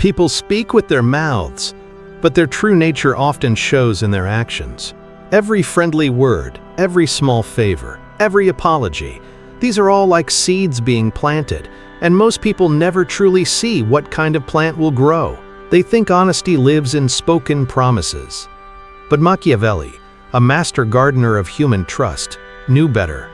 People speak with their mouths, but their true nature often shows in their actions. Every friendly word, every small favor, every apology, these are all like seeds being planted, and most people never truly see what kind of plant will grow. They think honesty lives in spoken promises. But Machiavelli, a master gardener of human trust, knew better.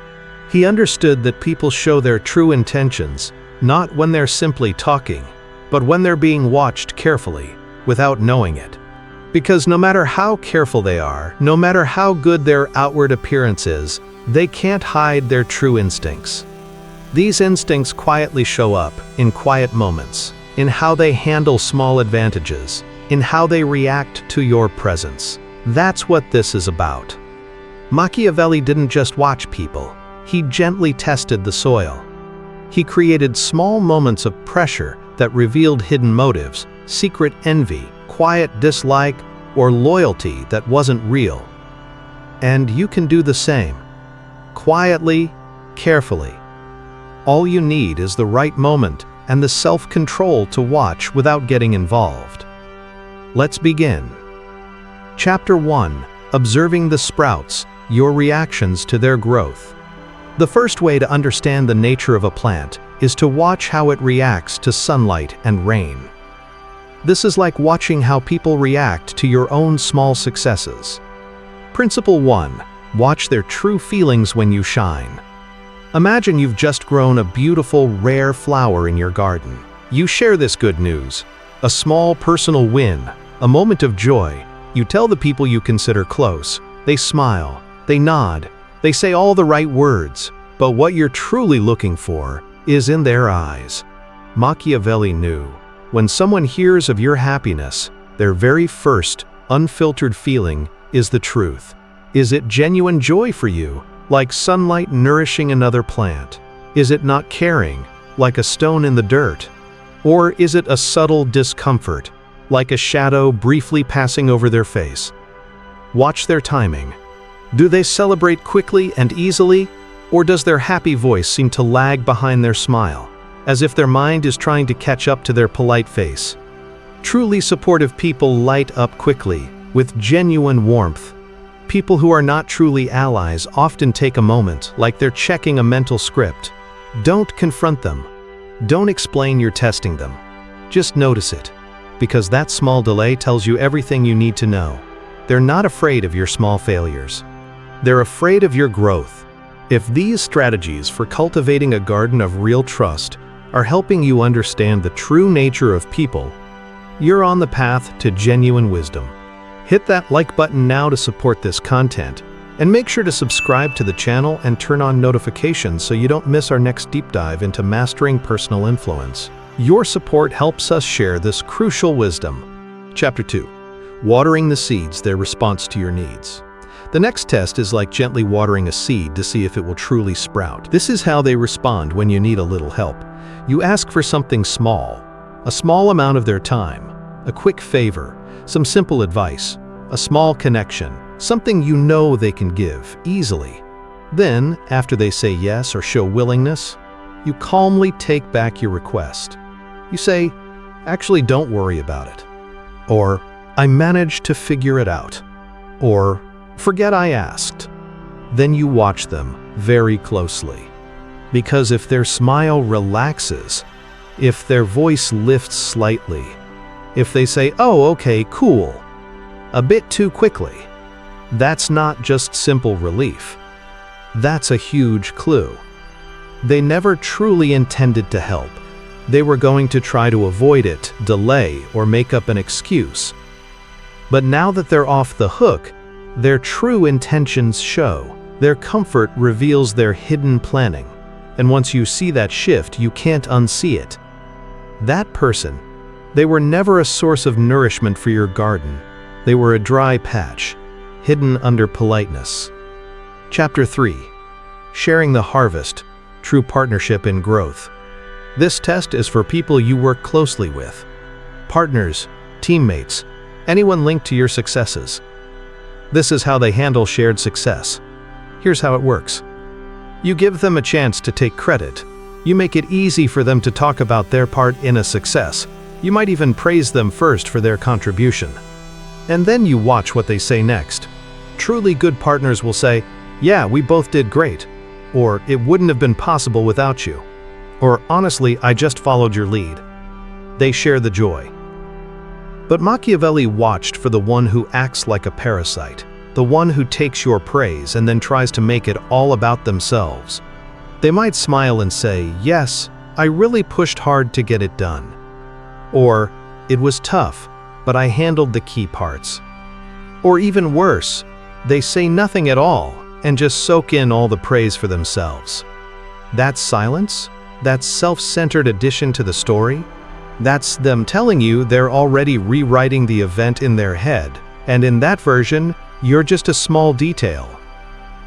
He understood that people show their true intentions, not when they're simply talking, but when they're being watched carefully, without knowing it. Because no matter how careful they are, no matter how good their outward appearance is, they can't hide their true instincts. These instincts quietly show up in quiet moments, in how they handle small advantages, in how they react to your presence. That's what this is about. Machiavelli didn't just watch people, he gently tested the soil. He created small moments of pressure that revealed hidden motives, secret envy, quiet dislike, or loyalty that wasn't real. And you can do the same. Quietly, carefully. All you need is the right moment and the self-control to watch without getting involved. Let's begin. Chapter 1. Observing the sprouts, your reactions to their growth. The first way to understand the nature of a plant is to watch how it reacts to sunlight and rain. This is like watching how people react to your own small successes. Principle 1. Watch their true feelings when you shine. Imagine you've just grown a beautiful, rare flower in your garden. You share this good news, a small personal win, a moment of joy. You tell the people you consider close. They smile, they nod, they say all the right words, but what you're truly looking for is in their eyes. Machiavelli knew, when someone hears of your happiness, their very first, unfiltered feeling is the truth. Is it genuine joy for you, like sunlight nourishing another plant? Is it not caring, like a stone in the dirt? Or is it a subtle discomfort, like a shadow briefly passing over their face? Watch their timing. Do they celebrate quickly and easily, or does their happy voice seem to lag behind their smile, as if their mind is trying to catch up to their polite face? Truly supportive people light up quickly, with genuine warmth. People who are not truly allies often take a moment, like they're checking a mental script. Don't confront them. Don't explain you're testing them. Just notice it, because that small delay tells you everything you need to know. They're not afraid of your small failures. They're afraid of your growth. If these strategies for cultivating a garden of real trust are helping you understand the true nature of people, you're on the path to genuine wisdom. Hit that like button now to support this content, and make sure to subscribe to the channel and turn on notifications so you don't miss our next deep dive into mastering personal influence. Your support helps us share this crucial wisdom. Chapter 2. Watering the seeds, their response to your needs. The next test is like gently watering a seed to see if it will truly sprout. This is how they respond when you need a little help. You ask for something small, a small amount of their time, a quick favor, some simple advice, a small connection, something you know they can give easily. Then, after they say yes or show willingness, you calmly take back your request. You say, "Actually, don't worry about it." Or, "I managed to figure it out." Or, "Forget I asked." Then you watch them very closely. Because if their smile relaxes, if their voice lifts slightly, if they say, "Oh, okay, cool," a bit too quickly, that's not just simple relief. That's a huge clue. They never truly intended to help. They were going to try to avoid it, delay, or make up an excuse. But now that they're off the hook, their true intentions show. Their comfort reveals their hidden planning. And once you see that shift, you can't unsee it. That person, they were never a source of nourishment for your garden. They were a dry patch, hidden under politeness. Chapter 3. Sharing the harvest, true partnership in growth. This test is for people you work closely with. Partners, teammates, anyone linked to your successes. This is how they handle shared success. Here's how it works. You give them a chance to take credit. You make it easy for them to talk about their part in a success. You might even praise them first for their contribution. And then you watch what they say next. Truly good partners will say, "Yeah, we both did great," or "It wouldn't have been possible without you," or "Honestly, I just followed your lead." They share the joy. But Machiavelli watched for the one who acts like a parasite, the one who takes your praise and then tries to make it all about themselves. They might smile and say, "Yes, I really pushed hard to get it done." Or, "It was tough, but I handled the key parts." Or even worse, they say nothing at all and just soak in all the praise for themselves. That's silence? That's self-centered addition to the story? That's them telling you they're already rewriting the event in their head, and in that version, you're just a small detail.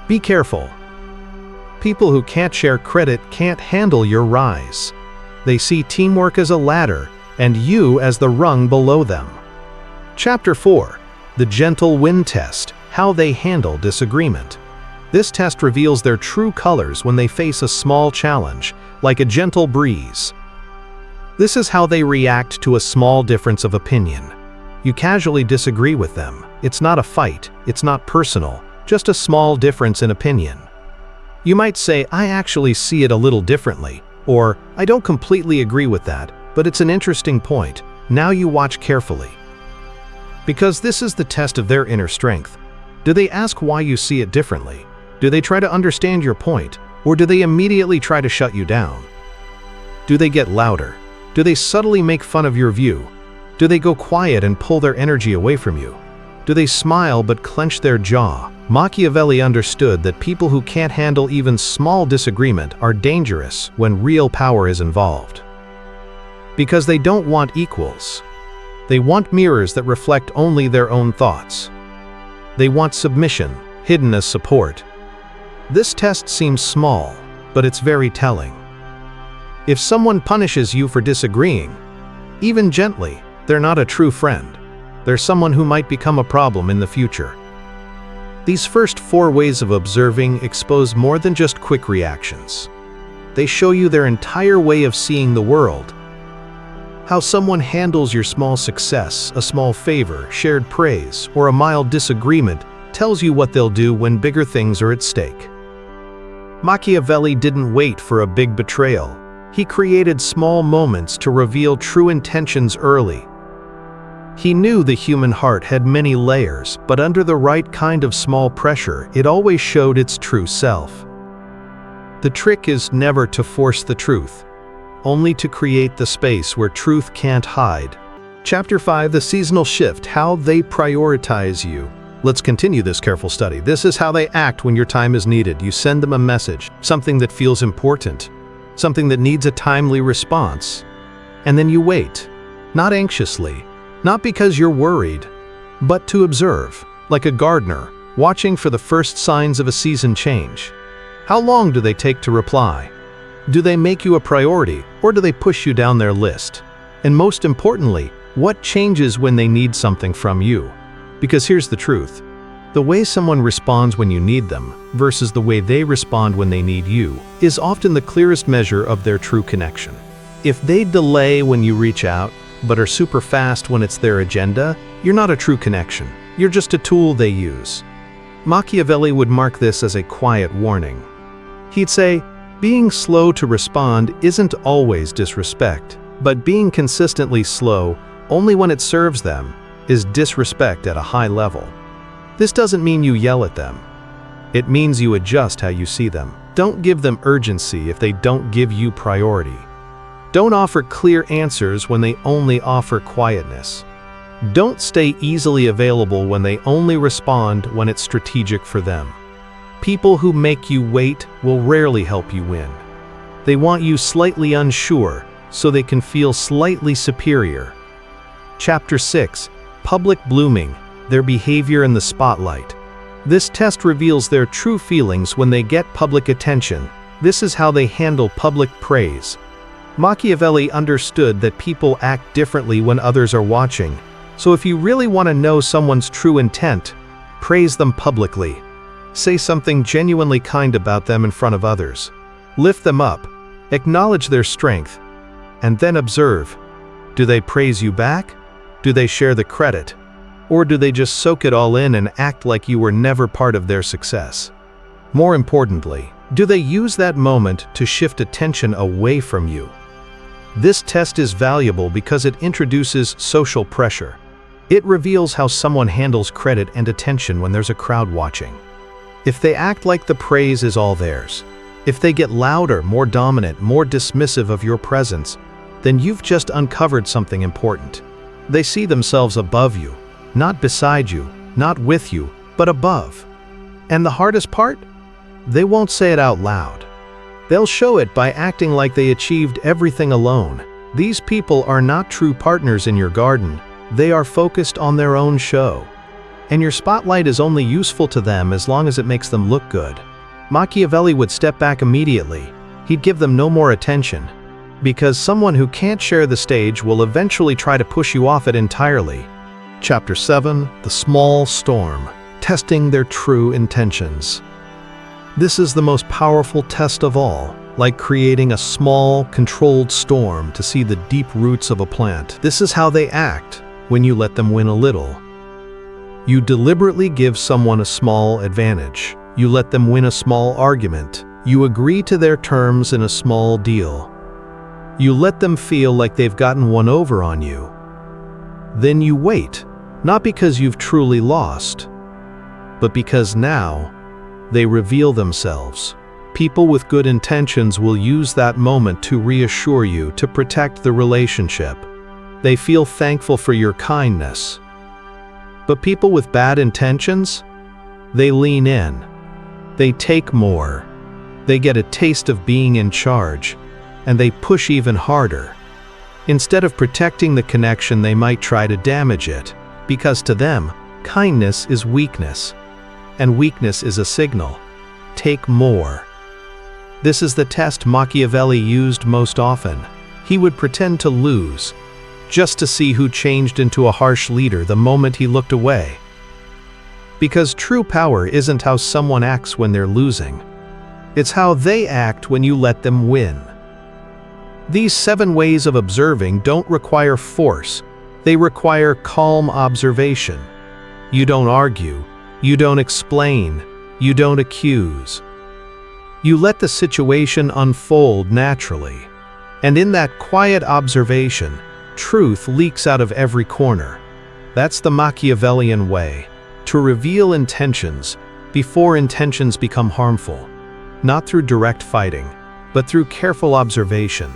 Be careful. People who can't share credit can't handle your rise. They see teamwork as a ladder, and you as the rung below them. Chapter 4. The Gentle Wind Test: How They Handle Disagreement. This test reveals their true colors when they face a small challenge, like a gentle breeze. This is how they react to a small difference of opinion. You casually disagree with them. It's not a fight, it's not personal, just a small difference in opinion. You might say, "I actually see it a little differently," or "I don't completely agree with that, but it's an interesting point." Now you watch carefully. Because this is the test of their inner strength. Do they ask why you see it differently? Do they try to understand your point, or do they immediately try to shut you down? Do they get louder? Do they subtly make fun of your view? Do they go quiet and pull their energy away from you? Do they smile but clench their jaw? Machiavelli understood that people who can't handle even small disagreement are dangerous when real power is involved. Because they don't want equals. They want mirrors that reflect only their own thoughts. They want submission, hidden as support. This test seems small, but it's very telling. If someone punishes you for disagreeing, even gently, they're not a true friend. They're someone who might become a problem in the future. These first 4 ways of observing expose more than just quick reactions. They show you their entire way of seeing the world. How someone handles your small success, a small favor, shared praise, or a mild disagreement tells you what they'll do when bigger things are at stake. Machiavelli didn't wait for a big betrayal. He created small moments to reveal true intentions early. He knew the human heart had many layers, but under the right kind of small pressure, it always showed its true self. The trick is never to force the truth, only to create the space where truth can't hide. Chapter 5: The Seasonal Shift: How They Prioritize You. Let's continue this careful study. This is how they act when your time is needed. You send them a message, something that feels important, something that needs a timely response. And then you wait, not anxiously, not because you're worried, but to observe, like a gardener, watching for the first signs of a season change. How long do they take to reply? Do they make you a priority, or do they push you down their list? And most importantly, what changes when they need something from you? Because here's the truth. The way someone responds when you need them versus the way they respond when they need you is often the clearest measure of their true connection. If they delay when you reach out, but are super fast when it's their agenda, you're not a true connection. You're just a tool they use. Machiavelli would mark this as a quiet warning. He'd say, being slow to respond isn't always disrespect, but being consistently slow, only when it serves them, is disrespect at a high level. This doesn't mean you yell at them. It means you adjust how you see them. Don't give them urgency if they don't give you priority. Don't offer clear answers when they only offer quietness. Don't stay easily available when they only respond when it's strategic for them. People who make you wait will rarely help you win. They want you slightly unsure so they can feel slightly superior. Chapter 6: Public Blooming: Their Behavior in the Spotlight. This test reveals their true feelings when they get public attention. This is how they handle public praise. Machiavelli understood that people act differently when others are watching. So if you really want to know someone's true intent, praise them publicly. Say something genuinely kind about them in front of others. Lift them up, acknowledge their strength, and then observe. Do they praise you back? Do they share the credit? Or do they just soak it all in and act like you were never part of their success? More importantly, do they use that moment to shift attention away from you? This test is valuable because it introduces social pressure. It reveals how someone handles credit and attention when there's a crowd watching. If they act like the praise is all theirs, if they get louder, more dominant, more dismissive of your presence, then you've just uncovered something important. They see themselves above you, not beside you, not with you, but above. And the hardest part? They won't say it out loud. They'll show it by acting like they achieved everything alone. These people are not true partners in your garden. They are focused on their own show. And your spotlight is only useful to them as long as it makes them look good. Machiavelli would step back immediately. He'd give them no more attention. Because someone who can't share the stage will eventually try to push you off it entirely. Chapter 7: The Small Storm. Testing their true intentions. This is the most powerful test of all, like creating a small, controlled storm to see the deep roots of a plant. This is how they act when you let them win a little. You deliberately give someone a small advantage. You let them win a small argument. You agree to their terms in a small deal. You let them feel like they've gotten one over on you. Then you wait, not because you've truly lost, but because now they reveal themselves. People with good intentions will use that moment to reassure you, to protect the relationship. They feel thankful for your kindness. But people with bad intentions, they lean in. They take more. They get a taste of being in charge, and they push even harder. Instead of protecting the connection, they might try to damage it, because to them, kindness is weakness, and weakness is a signal. Take more. This is the test Machiavelli used most often. He would pretend to lose, just to see who changed into a harsh leader the moment he looked away. Because true power isn't how someone acts when they're losing. It's how they act when you let them win. These 7 ways of observing don't require force. They require calm observation. You don't argue. You don't explain. You don't accuse. You let the situation unfold naturally. And in that quiet observation, truth leaks out of every corner. That's the Machiavellian way, to reveal intentions before intentions become harmful. Not through direct fighting, but through careful observation.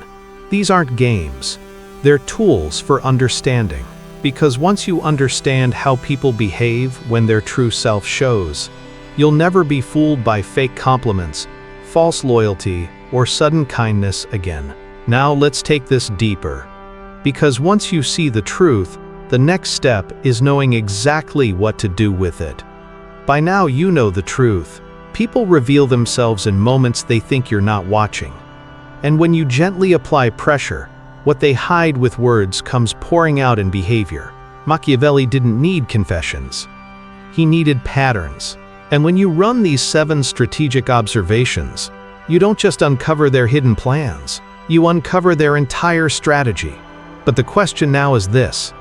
These aren't games. They're tools for understanding. Because once you understand how people behave when their true self shows, you'll never be fooled by fake compliments, false loyalty, or sudden kindness again. Now let's take this deeper. Because once you see the truth, the next step is knowing exactly what to do with it. By now you know the truth. People reveal themselves in moments they think you're not watching. And when you gently apply pressure, what they hide with words comes pouring out in behavior. Machiavelli didn't need confessions. He needed patterns. And when you run these 7 strategic observations, you don't just uncover their hidden plans, you uncover their entire strategy. But the question now is this: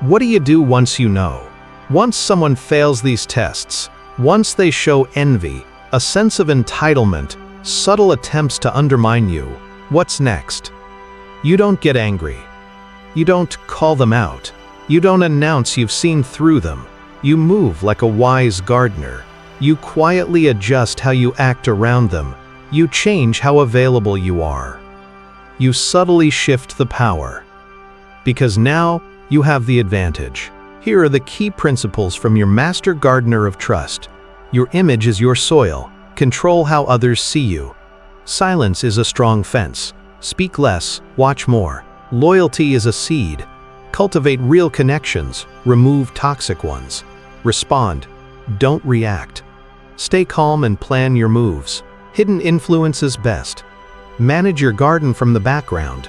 what do you do once you know? Once someone fails these tests, once they show envy, a sense of entitlement, subtle attempts to undermine you, what's next? You don't get angry. You don't call them out. You don't announce you've seen through them. You move like a wise gardener. You quietly adjust how you act around them. You change how available you are. You subtly shift the power. Because now you have the advantage. Here are the key principles from your master gardener of trust. Your image is your soil. Control how others see you. Silence is a strong fence. Speak less, watch more. Loyalty is a seed. Cultivate real connections. Remove toxic ones. Respond. Don't react. Stay calm and plan your moves. Hidden influence is best. Manage your garden from the background.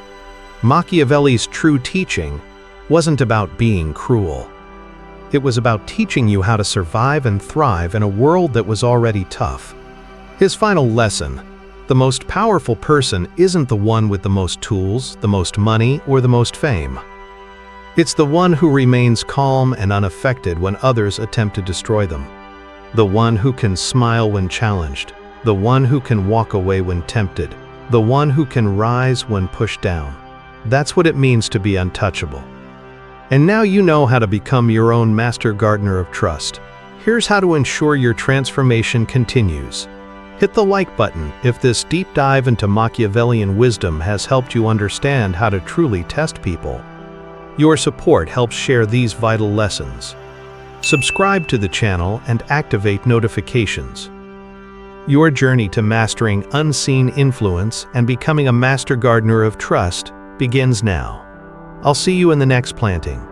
Machiavelli's true teaching wasn't about being cruel. It was about teaching you how to survive and thrive in a world that was already tough. His final lesson: the most powerful person isn't the one with the most tools, the most money, or the most fame. It's the one who remains calm and unaffected when others attempt to destroy them. The one who can smile when challenged. The one who can walk away when tempted. The one who can rise when pushed down. That's what it means to be untouchable. And now you know how to become your own master gardener of trust. Here's how to ensure your transformation continues. Hit the like button if this deep dive into Machiavellian wisdom has helped you understand how to truly test people. Your support helps share these vital lessons. Subscribe to the channel and activate notifications. Your journey to mastering unseen influence and becoming a master gardener of trust begins now. I'll see you in the next planting.